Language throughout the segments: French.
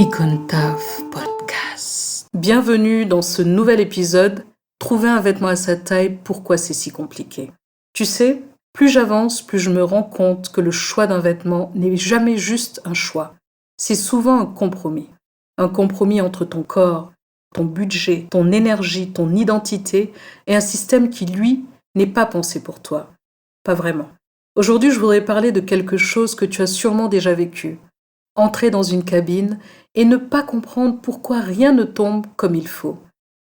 Icontaf Podcast. Bienvenue dans ce nouvel épisode. Trouver un vêtement à sa taille, pourquoi c'est si compliqué? Tu sais, plus j'avance, plus je me rends compte que le choix d'un vêtement n'est jamais juste un choix. C'est souvent un compromis. Un compromis entre ton corps, ton budget, ton énergie, ton identité et un système qui, lui, n'est pas pensé pour toi. Pas vraiment. Aujourd'hui, je voudrais parler de quelque chose que tu as sûrement déjà vécu. Entrer dans une cabine et ne pas comprendre pourquoi rien ne tombe comme il faut.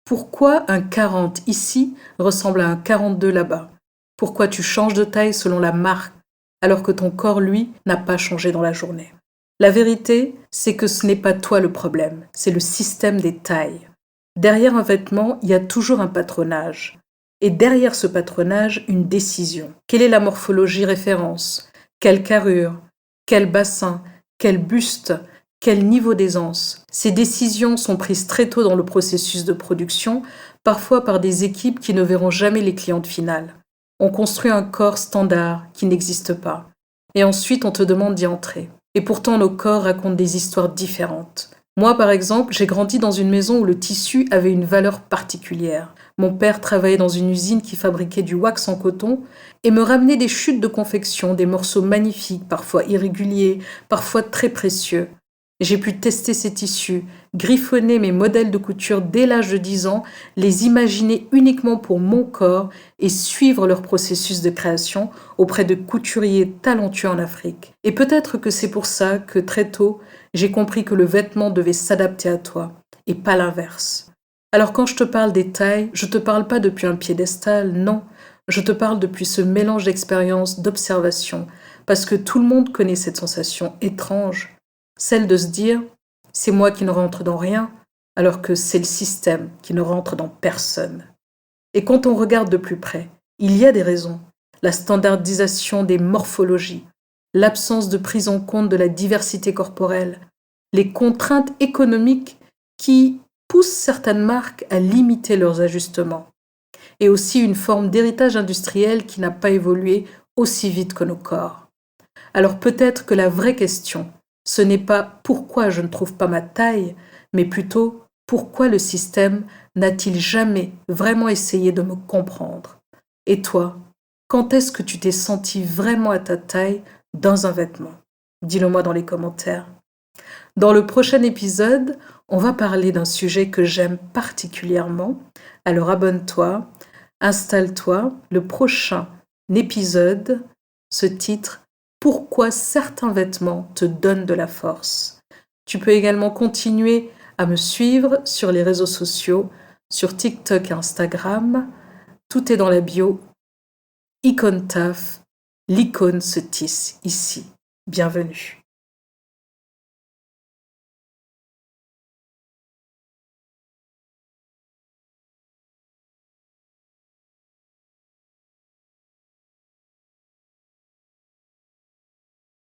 Pourquoi un 40 ici ressemble à un 42 là-bas. Pourquoi tu changes de taille selon la marque alors que ton corps, lui, n'a pas changé dans la journée. La vérité, c'est que ce n'est pas toi le problème, c'est le système des tailles. Derrière un vêtement, il y a toujours un patronage. Et derrière ce patronage, une décision. Quelle est la morphologie référence? Quelle carrure? Quel bassin? Quel buste? Quel niveau d'aisance? Ces décisions sont prises très tôt dans le processus de production, parfois par des équipes qui ne verront jamais les clientes finales. On construit un corps standard qui n'existe pas. Et ensuite, on te demande d'y entrer. Et pourtant, nos corps racontent des histoires différentes. Moi, par exemple, j'ai grandi dans une maison où le tissu avait une valeur particulière. Mon père travaillait dans une usine qui fabriquait du wax en coton et me ramenait des chutes de confection, des morceaux magnifiques, parfois irréguliers, parfois très précieux. J'ai pu tester ces tissus, griffonner mes modèles de couture dès l'âge de 10 ans, les imaginer uniquement pour mon corps et suivre leur processus de création auprès de couturiers talentueux en Afrique. Et peut-être que c'est pour ça que très tôt, j'ai compris que le vêtement devait s'adapter à toi et pas l'inverse. Alors quand je te parle des tailles, je te parle pas depuis un piédestal, non. Je te parle depuis ce mélange d'expérience, d'observation, parce que tout le monde connaît cette sensation étrange, celle de se dire « c'est moi qui ne rentre dans rien », alors que c'est le système qui ne rentre dans personne. Et quand on regarde de plus près, il y a des raisons. La standardisation des morphologies, l'absence de prise en compte de la diversité corporelle, les contraintes économiques qui poussent certaines marques à limiter leurs ajustements, et aussi une forme d'héritage industriel qui n'a pas évolué aussi vite que nos corps. Alors peut-être que la vraie question, ce n'est pas pourquoi je ne trouve pas ma taille, mais plutôt pourquoi le système n'a-t-il jamais vraiment essayé de me comprendre? Et toi, quand est-ce que tu t'es senti vraiment à ta taille dans un vêtement? Dis-le moi dans les commentaires. Dans le prochain épisode, on va parler d'un sujet que j'aime particulièrement. Alors abonne-toi, installe-toi. Le prochain épisode se titre « Pourquoi certains vêtements te donnent de la force ?» Tu peux également continuer à me suivre sur les réseaux sociaux, sur TikTok et Instagram. Tout est dans la bio. Icontaf, l'icône se tisse ici. Bienvenue.